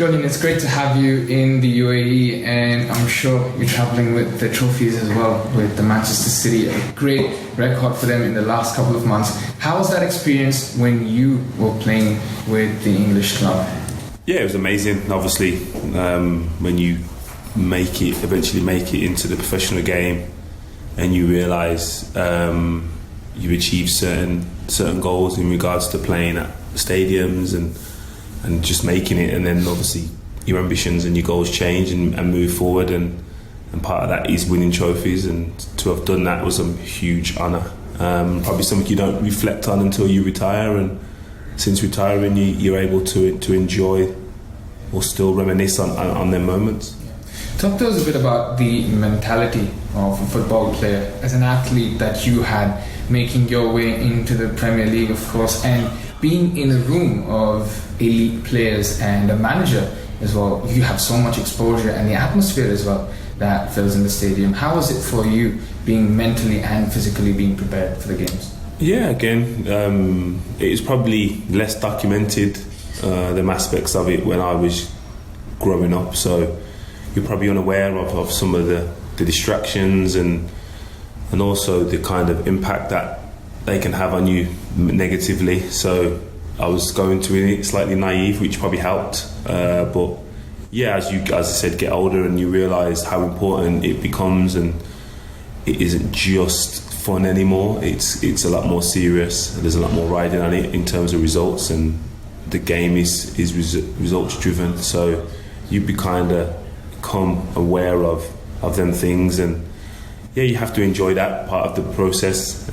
Joleon, it's great to have you in the UAE, and I'm sure you're travelling with the trophies as well, with the Manchester City, a great record for them in the last couple of months. How was that experience when you were playing with the English club? Yeah, it was amazing. Obviously, when you eventually make it into the professional game, and you realise you achieve certain goals in regards to playing at stadiums and just making it, and then obviously your ambitions and your goals change and move forward, and part of that is winning trophies, and to have done that was a huge honour. Probably something you don't reflect on until you retire, and since retiring you're able to enjoy or still reminisce on them moments. Talk to us a bit about the mentality of a football player as an athlete that you had, making your way into the Premier League, of course, and being in a room of elite players and a manager as well. You have so much exposure, and the atmosphere as well that fills in the stadium. How was it for you, being mentally and physically being prepared for the games? Yeah, again, it is probably less documented, them aspects of it, when I was growing up, so you're probably unaware of some of the distractions and also the kind of impact that they can have on you negatively. So I was going to it slightly naive, which probably helped, but yeah, as I said, get older and you realise how important it becomes, and it isn't just fun anymore. It's a lot more serious. There's a lot more riding on it in terms of results, and the game is results driven, so you become aware of them things, and yeah, you have to enjoy that part of the process.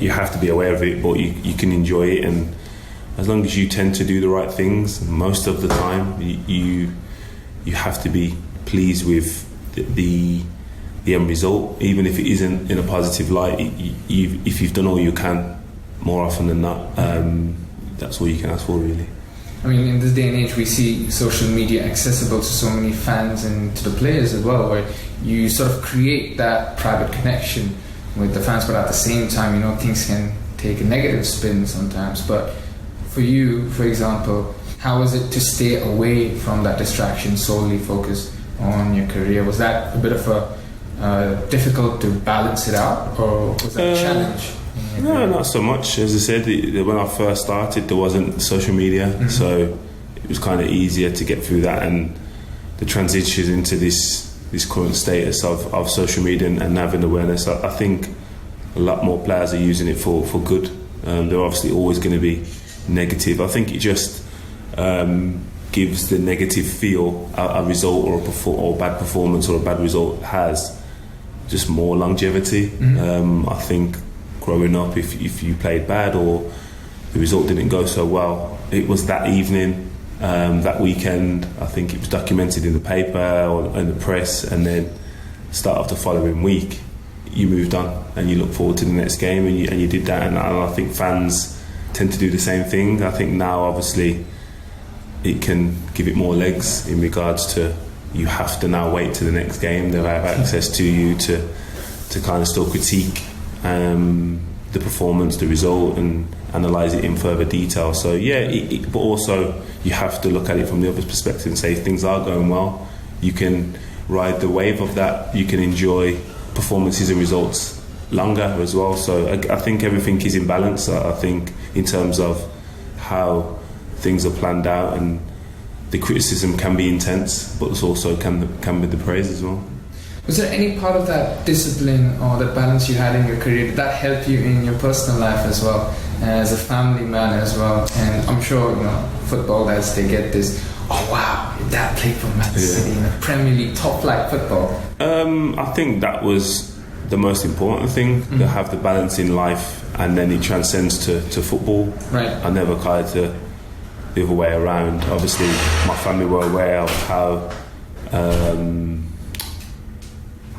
You have to be aware of it, but you can enjoy it, and as long as you tend to do the right things most of the time, you have to be pleased with the end result, even if it isn't in a positive light. If you've done all you can, more often than not, that's all you can ask for, really. I mean, in this day and age, we see social media accessible to so many fans and to the players as well, where you sort of create that private connection with the fans, but at the same time, things can take a negative spin sometimes. But for you, for example, how was it to stay away from that distraction, solely focused on your career? Was that a bit of a difficult to balance it out, or was that a challenge? No, not so much. As I said, when I first started, there wasn't social media, so it was kind of easier to get through that, and the transition into this current status of social media and having awareness. I think a lot more players are using it for good. They're obviously always going to be negative. I think it just gives the negative feel a result or bad performance or a bad result has just more longevity. I think growing up, if you played bad or the result didn't go so well, it was that evening, that weekend. I think it was documented in the paper or in the press, and then start of the following week you moved on and you look forward to the next game, and you did that. And I think fans tend to do the same thing. I think now obviously it can give it more legs in regards to you have to now wait to the next game. They have access to you to kind of still critique the performance, the result, and analyse it in further detail. So yeah, but also you have to look at it from the other perspective and say, if things are going well, you can ride the wave of that. You can enjoy performances and results longer as well. So I think everything is in balance. I think in terms of how things are planned out, and the criticism can be intense, but it's also can be the praise as well. Was there any part of that discipline or that balance you had in your career, did that help you in your personal life as well, as a family man as well? And I'm sure, football guys, they get this, oh wow, your dad played for Man City in the Premier League, top flight football. I think that was the most important thing, to have the balance in life, and then it transcends to football. Right. I never tried to the other way around. Obviously, my family were aware of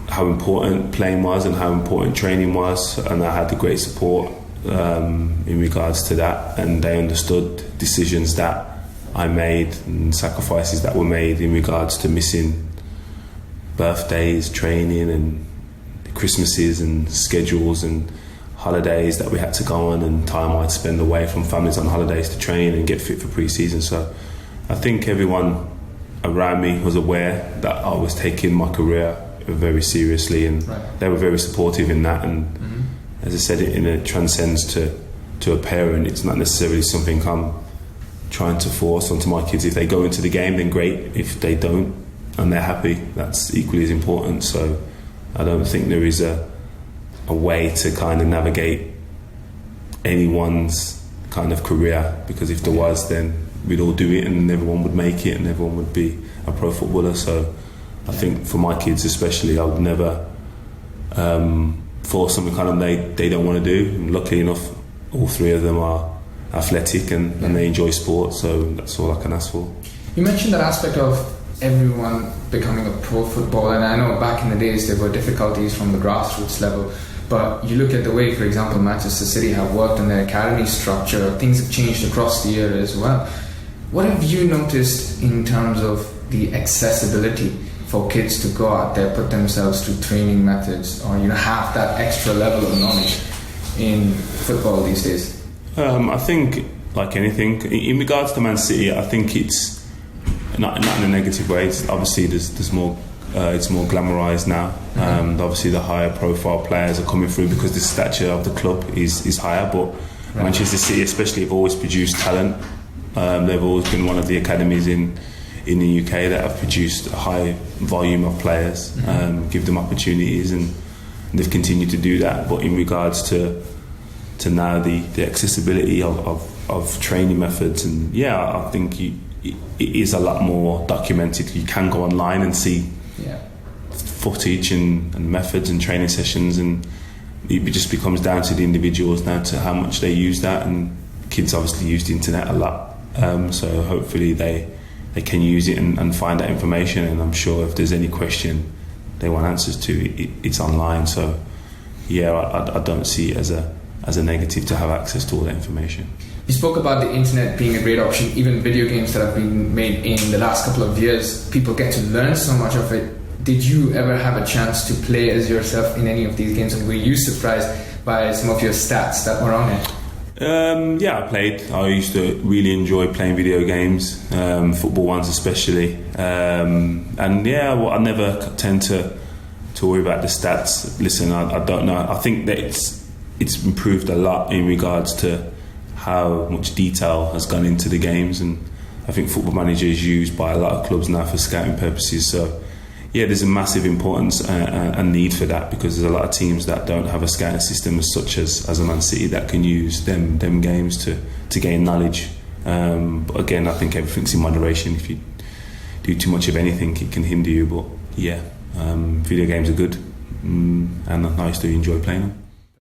how important playing was and how important training was, and I had the great support in regards to that, and they understood decisions that I made and sacrifices that were made in regards to missing birthdays, training, and Christmases and schedules and holidays that we had to go on, and time I'd spend away from families on holidays to train and get fit for pre-season. So I think everyone around me was aware that I was taking my career very seriously, and they were very supportive in that. And as I said, it transcends to a parent. It's not necessarily something I'm trying to force onto my kids. If they go into the game, then great. If they don't and they're happy, that's equally as important. So I don't think there is a way to kind of navigate anyone's kind of career, because if there was, then we'd all do it and everyone would make it and everyone would be a pro footballer. So I think for my kids especially, I would never force something kind of they don't want to do. And luckily enough, all three of them are athletic and they enjoy sport, so that's all I can ask for. You mentioned that aspect of everyone becoming a pro footballer, and I know back in the days there were difficulties from the grassroots level, but you look at the way, for example, Manchester City have worked on their academy structure. Things have changed across the year as well. What have you noticed in terms of the accessibility for kids to go out there, put themselves through training methods, or have that extra level of knowledge in football these days? I think, like anything, in regards to Man City, I think it's not in a negative way. Obviously, there's more. It's more glamorised now. Obviously, the higher profile players are coming through because the stature of the club is higher. But Manchester City, especially, have always produced talent. They've always been one of the academies in the UK that have produced a high volume of players, give them opportunities, and they've continued to do that. But in regards to now the accessibility of training methods, and I think it is a lot more documented. You can go online and see footage and methods and training sessions, and it just becomes down to the individuals now to how much they use that. And kids obviously use the internet a lot, so hopefully they can use it and find that information. And I'm sure if there's any question they want answers to, it's online. So I don't see it as a negative to have access to all that information. You spoke about the internet being a great option. Even video games that have been made in the last couple of years, people get to learn so much of it. Did you ever have a chance to play as yourself in any of these games, and were you surprised by some of your stats that were on it? I played. I used to really enjoy playing video games, football ones especially. I never tend to worry about the stats. Listen, I don't know. I think that it's improved a lot in regards to how much detail has gone into the games, and I think Football Manager is used by a lot of clubs now for scouting purposes. So there's a massive importance and need for that, because there's a lot of teams that don't have a scouting system as such as a Man City that can use them games to gain knowledge. But again, I think everything's in moderation. If you do too much of anything, it can hinder you. But video games are good, and I used to enjoy playing them.